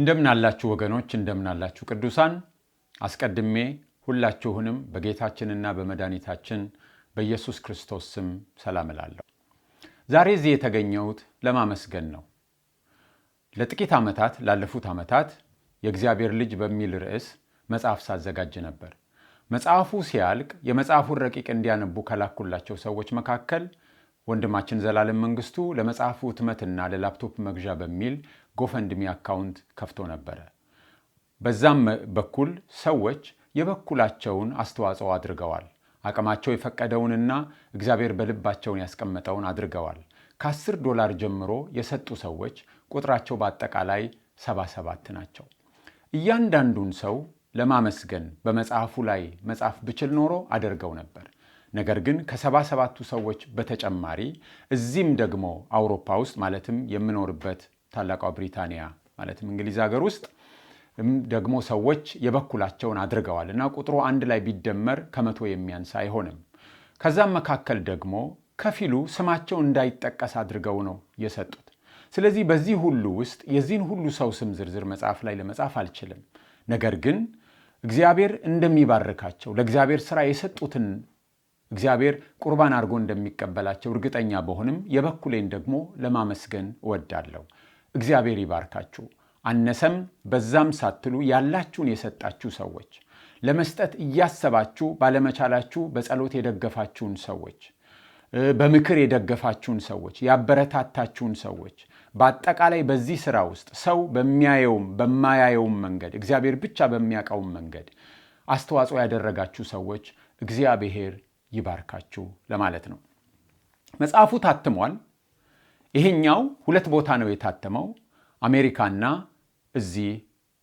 እንደምን አላችሁ ወገኖች፣ እንደምን አላችሁ ቅዱሳን። አስቀድሜ ሁላችሁንም በጌታችንና በመድኃኒታችን በኢየሱስ ክርስቶስ ስም ሰላም እላለሁ። ዛሬ እዚህ የተገኘሁት ለማመስገን ነው። ላለፉት ዓመታት የእግዚአብሔር ልጅ በሚል ርዕስ መጽሐፍ ሳዘጋጅ ነበር። መጽሐፉ ሲያልቅ የመጽሐፉን ረቂቅ እንዲያነቡ ከላኩላቸው ሰዎች መካከል ወንድማችን ዘላለም መንግስቱ ለመጽሐፉ ህትመትና ለላፕቶፕ መግዣ በሚል ጎፈንድሚ አካውንት ከፍቶ ነበረ። በዛም በኩል ሰዎች የበኩላቸውን አስተዋጽኦ አድርገዋል። አቅማቸው የፈቀደውንና እግዚአብሔር በልባቸውን ያስቀመጠውን አድርገዋል። $10 ጀምሮ የሰጡ ሰዎች ቁጥራቸው በአጠቃላይ 77 ናቸው። እያንዳንዱን ሰው ለማመስገን በመጽሐፉ ላይ መጽሐፍ ብችል ኖሮ አደርገው ነበር። ነገር ግን ከ77ቱ ሰዎች በተጨማሪ እዚህም ደግሞ አውሮፓ ውስጥ ማለትም የምኖርበት ታላቋ ብሪታንያ ማለትም እንግሊዝ ሀገር ውስጥ ደግሞ ሰዎች የበኩላቸውን አድርገዋል እና ቁጥሩ አንድ ላይ ቢደመር ከ100 የሚያንስ አይሆንም። ከዛም መካከል ደግሞ ከፊሉ ስማቸው እንዳይጠቀስ አድርገው ነው የሰጡት። ስለዚህ በዚህ ሁሉ ውስጥ የዚህን ሁሉ ሰው ስም ዝርዝር መጽሐፍ ላይ ለመጻፍ አልችልም። ነገር ግን እግዚአብሔር እንደሚባርካቸው ለእግዚአብሔር ሥራ የሰጡትን እግዚአብሔር ቁርባን አድርጎ እንደሚቀበላቸው እርግጠኛ በሆንም የበኩሌን ደግሞ ለማመስገን እወዳለሁ። እግዚአብሔር ይባርካችሁ። አነሰም በዛም ሳትሉ ያላችሁን የሰጣችሁ ሰዎች፣ ለመስጠት እያሰባችሁ ባለመቻላችሁ በጸሎት የደገፋችሁን ሰዎች፣ በምክር የደገፋችሁን ሰዎች፣ ያበረታታችሁን ሰዎች፣ በአጠቃላይ በዚህ ሥራ ውስጥ ሰው በሚያየውም በማያየውም መንገድ እግዚአብሔር ብቻ በሚያውቀውም መንገድ አስተዋጽኦ ያደረጋችሁ ሰዎች እግዚአብሔር ይባርካችሁ ለማለት ነው። መጽሐፉ ታትሟል። ይሄኛው 2 ቦታ ነው የታተመው፣ አሜሪካና እዚህ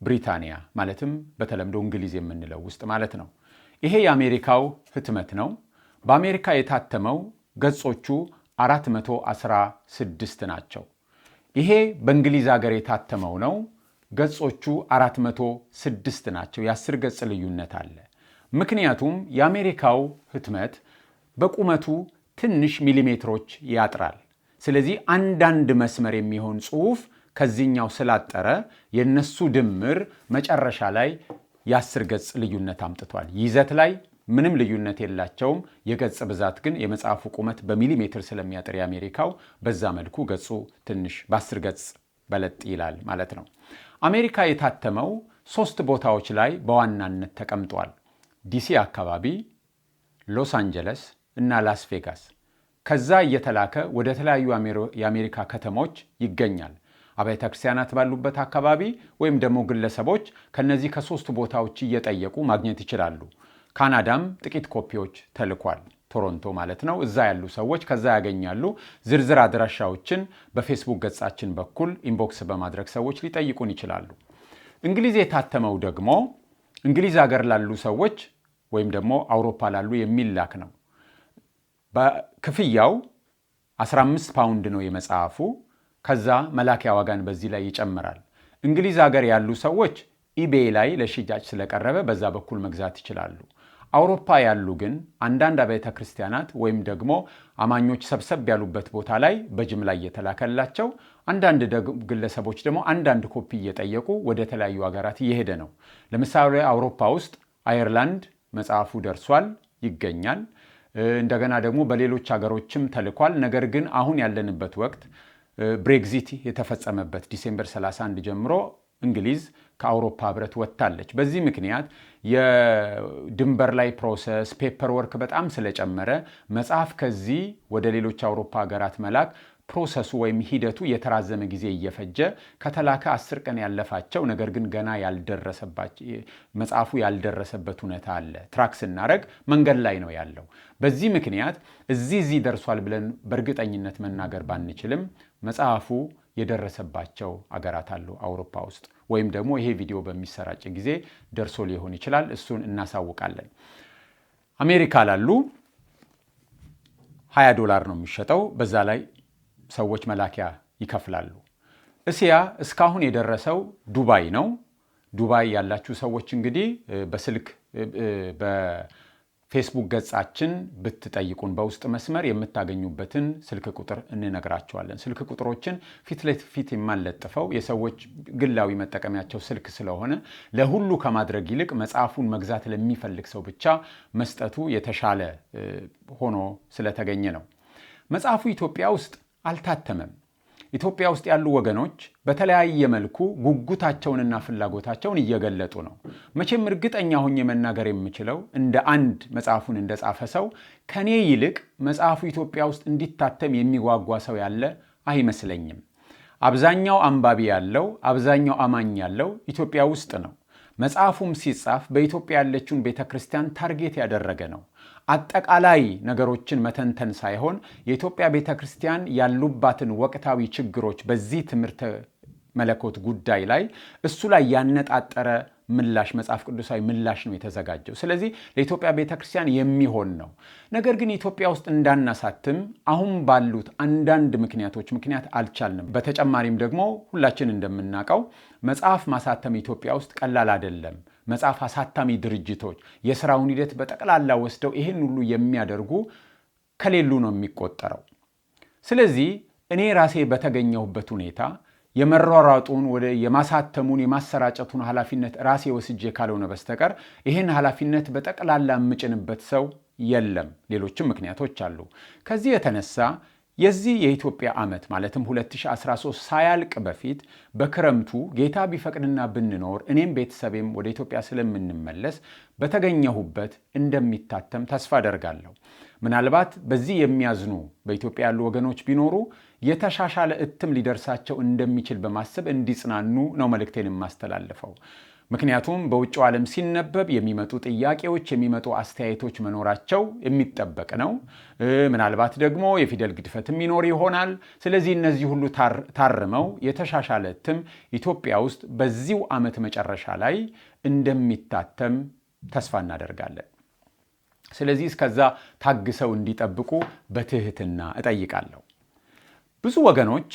ብሪታንያ ማለትም በተለምዶ እንግሊዝ የምንለው ውስጥ ማለት ነው። ይሄ የአሜሪካው ህትመት ነው። በአሜሪካ የታተመው ገጾቹ 416 ናቸው። ይሄ በእንግሊዝ ሀገር የታተመው ነው። ገጾቹ 406 ናቸው። የ10 ገጽ ልዩነት አለ። ምክንያቱም የአሜሪካው ህትመት በቁመቱ ትንሽ ሚሊሜትሮች ያጥራል። ስለዚህ አንዳንድ መስመር የሚሆን ጽሑፍ ከዚህኛው ስላጠረ የነሱ ድምር መጨረሻ ላይ የ10 ገጽ ልዩነት አምጥቷል። ይዘት ላይ ምንም ልዩነት የላቸውም። የገጽ ብዛት ግን የመጽሐፉ ቁመት በሚሊሜትር ስለሚያጥር የአሜሪካው በዛ መልኩ ገጹ ትንሽ በ10 ገጽ በለጥ ይላል ማለት ነው። አሜሪካ የታተመው 3 ቦታዎች ላይ በዋናነት ተቀምጧል። ዲሲ አካባቢ፣ ሎስ አንጀለስ እና ላስ ቬጋስ። ከዛ እየተላከ ወደ ተለያዩ የአሜሪካ ከተሞች ይገኛል። አብያተ ክርስቲያናት ባሉበት አካባቢ ወይም ደግሞ ግለሰቦች ከነዚህ ከ3 ቦታዎች እየጠየቁ ማግኘት ይችላሉ። ካናዳም ጥቂት ኮፒዎች ተልኳል፣ ቶሮንቶ ማለት ነው። እዛ ያሉ ሰዎች ከዛ ያገኛሉ። ዝርዝር አድራሻዎችን በፌስቡክ ገጻችን በኩል ኢንቦክስ በማድረግ ሰዎች ሊጠይቁን ይችላሉ። እንግሊዝ የታተመው ደግሞ እንግሊዝ ሀገር ላሉ ሰዎች ወይም ደግሞ አውሮፓ ላሉ የሚላክ ነው። በክፍያው 15 ፓውንድ ነው የመጽሐፉ። ከዛ መላኪያ ዋጋን በዚህ ላይ ይጨምራል። እንግሊዝ ሀገር ያሉ ሰዎች ኢቤይ ላይ ለሽያጭ ስለቀረበ በዛ በኩል መግዛት ይችላሉ። አውሮፓ ያሉ ግን አንዳንድ አብያተ ክርስቲያናት ወይም ደግሞ አማኞች ሰብሰብ ያሉበት ቦታ ላይ በጅምላ እየተላከላቸው፣ አንዳንድ ግለሰቦች ደግሞ አንዳንድ ኮፒ እየጠየቁ ወደ ተለያዩ ሀገራት እየሄደ ነው። ለምሳሌ አውሮፓ ውስጥ አየርላንድ መጽሐፉ ደርሷል፣ ይገኛል። እንደገና ደግሞ በሌሎች ሀገሮችም ተልኳል። ነገር ግን አሁን ያለንበት ወቅት ብሬግዚት የተፈጸመበት ዲሴምበር 31 ጀምሮ እንግሊዝ ከአውሮፓ ህብረት ወጥታለች። በዚህ ምክንያት የድንበር ላይ ፕሮሰስ ፔፐር ወርክ በጣም ስለጨመረ መጽሐፍ ከዚህ ወደ ሌሎች አውሮፓ ሀገራት መላክ ፕሮሰሱ ወይም ሂደቱ የተራዘመ ጊዜ እየፈጀ ከተላከ 10 ቀን ያለፋቸው ነገር ግን ገና መጽሐፉ ያልደረሰበት ሁኔታ አለ። ትራክ ስናደርግ መንገድ ላይ ነው ያለው። በዚህ ምክንያት እዚህ ደርሷል ብለን በእርግጠኝነት መናገር ባንችልም መጽሐፉ የደረሰባቸው አገራት አሉ አውሮፓ ውስጥ፣ ወይም ደግሞ ይሄ ቪዲዮ በሚሰራጭ ጊዜ ደርሶ ሊሆን ይችላል። እሱን እናሳውቃለን። አሜሪካ ላሉ $20 ነው የሚሸጠው። በዛ ላይ ሰዎች መላኪያ ይከፍላሉ። እስያ እስካሁን የደረሰው ዱባይ ነው። ዱባይ ያላችሁ ሰዎች እንግዲህ በስልክ ፌስቡክ ገጻችን ብትጠይቁን በውስጥ መስመር የምታገኙበትን ስልክ ቁጥር እንነግራቸዋለን። ስልክ ቁጥሮችን ፊት ለፊት የማንለጥፈው የሰዎች ግላዊ መጠቀሚያቸው ስልክ ስለሆነ ለሁሉ ከማድረግ ይልቅ መጽሐፉን መግዛት ለሚፈልግ ሰው ብቻ መስጠቱ የተሻለ ሆኖ ስለተገኘ ነው። መጽሐፉ ኢትዮጵያ ውስጥ አልታተመም። ኢትዮጵያ ውስጥ ያሉ ወገኖች በተለያየ መልኩ ጉጉታቸውንና ፍላጎታቸውን እየገለጡ ነው። መቼም እርግጠኛ ሆኜ መናገር የምችለው እንደ አንድ መጽሐፉን እንደጻፈ ሰው ከኔ ይልቅ መጽሐፉ ኢትዮጵያ ውስጥ እንዲታተም የሚጓጓ ሰው ያለ አይመስለኝም። አብዛኛው አንባቢ ያለው፣ አብዛኛው አማኝ ያለው ኢትዮጵያ ውስጥ ነው። መጽሐፉም ሲጻፍ በኢትዮጵያ ያለችውን ቤተክርስቲያን ታርጌት ያደረገ ነው። አጠቃላይ ነገሮችን መተንተን ሳይሆን የኢትዮጵያ ቤተክርስቲያን ያሉባትን ወቅታዊ ችግሮች በዚህ ትምህርተ መለኮት ጉዳይ ላይ እሱ ላይ ያነጣጠረ ምላሽ፣ መጽሐፍ ቅዱሳዊ ምላሽ ነው የተዘጋጀው። ስለዚህ ለኢትዮጵያ ቤተክርስቲያን የሚሆን ነው። ነገር ግን ኢትዮጵያ ውስጥ እንዳናሳትም አሁን ባሉት አንዳንድ ምክንያት አልቻልንም። በተጨማሪም ደግሞ ሁላችን እንደምናውቀው መጽሐፍ ማሳተም ኢትዮጵያ ውስጥ ቀላል አይደለም። መጽሐፍ አሳታሚ ድርጅቶች የሥራውን ሂደት በጠቅላላ ወስደው ይህን ሁሉ የሚያደርጉ ከሌሉ ነው የሚቆጠረው። ስለዚህ እኔ ራሴ በተገኘሁበት ሁኔታ የመሯሯጡን ወደ የማሳተሙን የማሰራጨቱን ኃላፊነት ራሴ ወስጄ ካልሆነ በስተቀር ይህን ኃላፊነት በጠቅላላ የምጭንበት ሰው የለም። ሌሎችም ምክንያቶች አሉ። ከዚህ የተነሳ የዚህ የኢትዮጵያ ዓመት ማለትም 2013 ሳያልቅ በፊት በክረምቱ ጌታ ቢፈቅድና ብንኖር እኔም ቤተሰቤም ወደ ኢትዮጵያ ስለምንመለስ በተገኘሁበት እንደሚታተም ተስፋ አደርጋለሁ። ምናልባት በዚህ የሚያዝኑ በኢትዮጵያ ያሉ ወገኖች ቢኖሩ የተሻሻለ እትም ሊደርሳቸው እንደሚችል በማሰብ እንዲጽናኑ ነው መልእክቴን የማስተላልፈው። ምክንያቱም በውጭው ዓለም ሲነበብ የሚመጡ ጥያቄዎች፣ የሚመጡ አስተያየቶች መኖራቸው የሚጠበቅ ነው። ምናልባት ደግሞ የፊደል ግድፈትም ይኖር ይሆናል። ስለዚህ እነዚህ ሁሉ ታርመው የተሻሻለ እትም ኢትዮጵያ ውስጥ በዚሁ ዓመት መጨረሻ ላይ እንደሚታተም ተስፋ እናደርጋለን። ስለዚህ እስከዛ ታግሰው እንዲጠብቁ በትህትና እጠይቃለሁ። ብዙ ወገኖች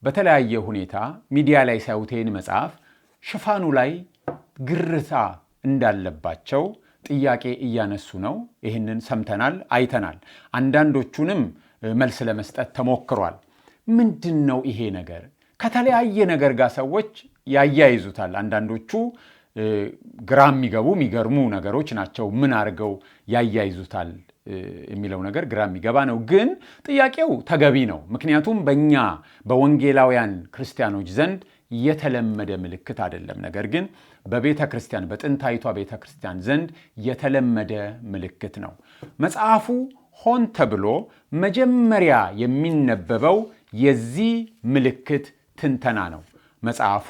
በተለያየ ሁኔታ ሚዲያ ላይ ሳይውቴን መጽሐፍ ሽፋኑ ላይ ግርታ እንዳለባቸው ጥያቄ እያነሱ ነው። ይህንን ሰምተናል፣ አይተናል። አንዳንዶቹንም መልስ ለመስጠት ተሞክሯል። ምንድን ነው ይሄ ነገር? ከተለያየ ነገር ጋር ሰዎች ያያይዙታል። አንዳንዶቹ ግራ የሚገርሙ ነገሮች ናቸው። ምን አድርገው ያያይዙታል የሚለው ነገር ግራ የሚገባ ነው። ግን ጥያቄው ተገቢ ነው። ምክንያቱም በእኛ በወንጌላውያን ክርስቲያኖች ዘንድ የተለመደ ምልክት አይደለም። ነገር ግን በቤተ ክርስቲያን በጥንታዊቷ ቤተ ክርስቲያን ዘንድ የተለመደ ምልክት ነው። መጽሐፉ ሆን ተብሎ መጀመሪያ የሚነበበው የዚህ ምልክት ትንተና ነው። መጽሐፉ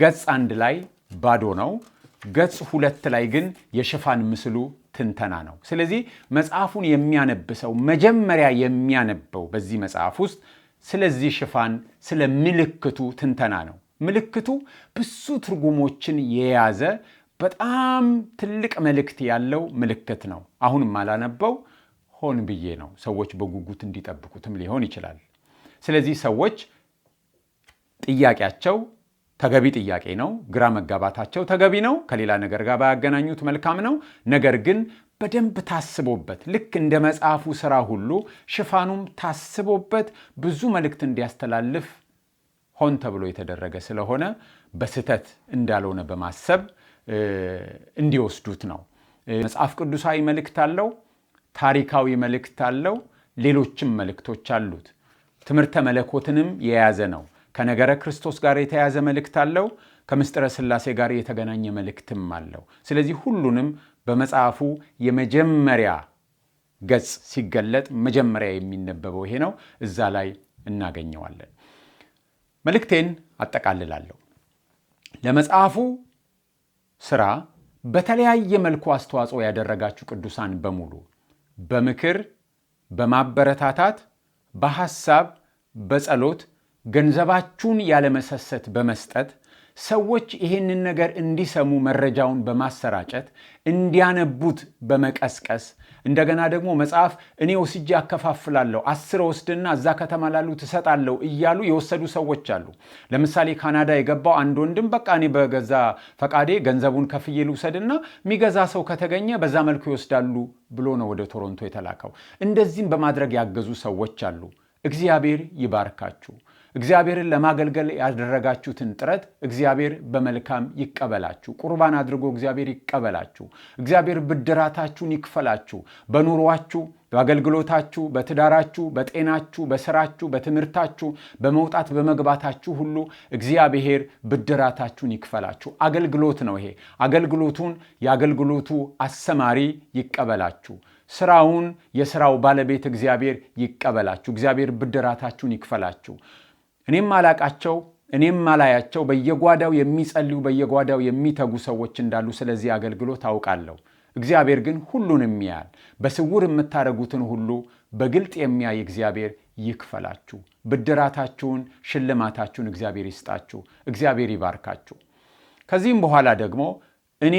ገጽ 1 ላይ ባዶ ነው። ገጽ 2 ላይ ግን የሽፋን ምስሉ ትንተና ነው። ስለዚህ መጽሐፉን የሚያነብሰው መጀመሪያ የሚያነበው በዚህ መጽሐፍ ውስጥ ስለዚህ ሽፋን ስለ ምልክቱ ትንተና ነው። ምልክቱ ብዙ ትርጉሞችን የያዘ በጣም ትልቅ መልእክት ያለው ምልክት ነው። አሁንም አላነበው ሆን ብዬ ነው፣ ሰዎች በጉጉት እንዲጠብቁትም ሊሆን ይችላል። ስለዚህ ሰዎች ጥያቄያቸው ተገቢ ጥያቄ ነው። ግራ መጋባታቸው ተገቢ ነው። ከሌላ ነገር ጋር ባያገናኙት መልካም ነው። ነገር ግን በደንብ ታስቦበት ልክ እንደ መጽሐፉ ሥራ ሁሉ ሽፋኑም ታስቦበት ብዙ መልእክት እንዲያስተላልፍ ሆን ተብሎ የተደረገ ስለሆነ በስህተት እንዳልሆነ በማሰብ እንዲወስዱት ነው። መጽሐፍ ቅዱሳዊ መልእክት አለው፣ ታሪካዊ መልእክት አለው፣ ሌሎችም መልእክቶች አሉት። ትምህርተ መለኮትንም የያዘ ነው። ከነገረ ክርስቶስ ጋር የተያዘ መልእክት አለው። ከምስጢረ ሥላሴ ጋር የተገናኘ መልእክትም አለው። ስለዚህ ሁሉንም በመጽሐፉ የመጀመሪያ ገጽ ሲገለጥ መጀመሪያ የሚነበበው ይሄ ነው። እዛ ላይ እናገኘዋለን። መልእክቴን አጠቃልላለሁ። ለመጽሐፉ ሥራ በተለያየ መልኩ አስተዋጽኦ ያደረጋችሁ ቅዱሳን በሙሉ በምክር፣ በማበረታታት፣ በሐሳብ፣ በጸሎት ገንዘባችሁን ያለመሰሰት በመስጠት ሰዎች ይህንን ነገር እንዲሰሙ መረጃውን በማሰራጨት እንዲያነቡት በመቀስቀስ እንደገና ደግሞ መጽሐፍ እኔ ወስጄ አከፋፍላለሁ 10 ወስድና እዛ ከተማ ላሉ ትሰጣለሁ እያሉ የወሰዱ ሰዎች አሉ። ለምሳሌ ካናዳ የገባው አንድ ወንድም በቃ እኔ በገዛ ፈቃዴ ገንዘቡን ከፍዬ ልውሰድና የሚገዛ ሰው ከተገኘ በዛ መልኩ ይወስዳሉ ብሎ ነው ወደ ቶሮንቶ የተላከው። እንደዚህም በማድረግ ያገዙ ሰዎች አሉ። እግዚአብሔር ይባርካችሁ። እግዚአብሔርን ለማገልገል ያደረጋችሁትን ጥረት እግዚአብሔር በመልካም ይቀበላችሁ። ቁርባን አድርጎ እግዚአብሔር ይቀበላችሁ። እግዚአብሔር ብድራታችሁን ይክፈላችሁ። በኑሯችሁ፣ በአገልግሎታችሁ፣ በትዳራችሁ፣ በጤናችሁ፣ በስራችሁ፣ በትምህርታችሁ፣ በመውጣት በመግባታችሁ ሁሉ እግዚአብሔር ብድራታችሁን ይክፈላችሁ። አገልግሎት ነው ይሄ። አገልግሎቱን የአገልግሎቱ አሰማሪ ይቀበላችሁ። ስራውን የስራው ባለቤት እግዚአብሔር ይቀበላችሁ። እግዚአብሔር ብድራታችሁን ይክፈላችሁ። እኔም አላቃቸው እኔም አላያቸው በየጓዳው የሚጸልዩ በየጓዳው የሚተጉ ሰዎች እንዳሉ ስለዚህ አገልግሎት አውቃለሁ። እግዚአብሔር ግን ሁሉንም ያያል። በስውር የምታደርጉትን ሁሉ በግልጥ የሚያይ እግዚአብሔር ይክፈላችሁ። ብድራታችሁን፣ ሽልማታችሁን እግዚአብሔር ይስጣችሁ። እግዚአብሔር ይባርካችሁ። ከዚህም በኋላ ደግሞ እኔ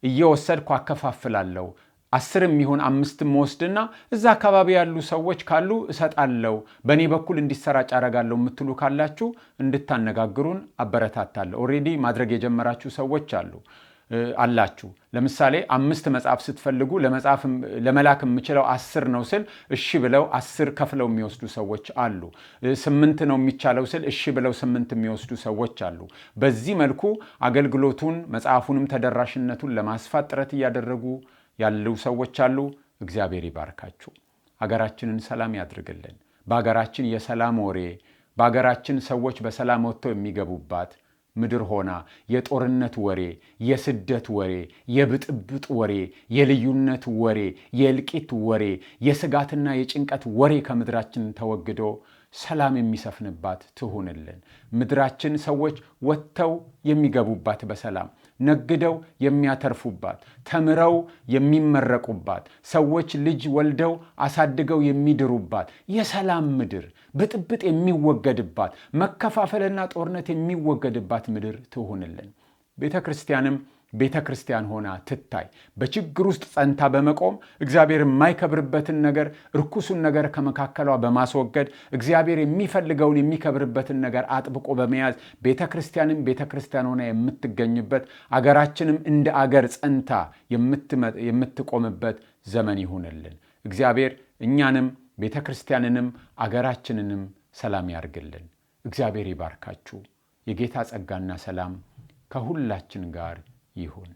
እየወሰድኩ አከፋፍላለሁ 10 ይሁን 5 ወስድና እዛ አካባቢ ያሉ ሰዎች ካሉ እሰጣለሁ፣ በእኔ በኩል እንዲሰራጭ አደርጋለሁ የምትሉ ካላችሁ እንድታነጋግሩን አበረታታለሁ። ኦልሬዲ ማድረግ የጀመራችሁ ሰዎች አላችሁ። ለምሳሌ 5 መጽሐፍ ስትፈልጉ ለመላክ የምችለው 10 ነው ስል እሺ ብለው 10 ከፍለው የሚወስዱ ሰዎች አሉ። 8 ነው የሚቻለው ስል እሺ ብለው 8 የሚወስዱ ሰዎች አሉ። በዚህ መልኩ አገልግሎቱን መጽሐፉንም ተደራሽነቱን ለማስፋት ጥረት እያደረጉ ያሉ ሰዎች አሉ። እግዚአብሔር ይባርካችሁ። ሀገራችንን ሰላም ያድርግልን። በሀገራችን የሰላም ወሬ፣ በሀገራችን ሰዎች በሰላም ወጥተው የሚገቡባት ምድር ሆና የጦርነት ወሬ፣ የስደት ወሬ፣ የብጥብጥ ወሬ፣ የልዩነት ወሬ፣ የእልቂት ወሬ፣ የስጋትና የጭንቀት ወሬ ከምድራችን ተወግዶ ሰላም የሚሰፍንባት ትሁንልን። ምድራችን ሰዎች ወጥተው የሚገቡባት በሰላም ነግደው የሚያተርፉባት፣ ተምረው የሚመረቁባት፣ ሰዎች ልጅ ወልደው አሳድገው የሚድሩባት የሰላም ምድር፣ ብጥብጥ የሚወገድባት፣ መከፋፈልና ጦርነት የሚወገድባት ምድር ትሁንልን። ቤተ ክርስቲያንም ቤተ ክርስቲያን ሆና ትታይ። በችግር ውስጥ ጸንታ በመቆም እግዚአብሔር የማይከብርበትን ነገር፣ ርኩሱን ነገር ከመካከሏ በማስወገድ እግዚአብሔር የሚፈልገውን የሚከብርበትን ነገር አጥብቆ በመያዝ ቤተ ክርስቲያንም ቤተ ክርስቲያን ሆና የምትገኝበት፣ አገራችንም እንደ አገር ጸንታ የምትቆምበት ዘመን ይሁንልን። እግዚአብሔር እኛንም ቤተ ክርስቲያንንም አገራችንንም ሰላም ያርግልን። እግዚአብሔር ይባርካችሁ። የጌታ ጸጋና ሰላም ከሁላችን ጋር ይሁን።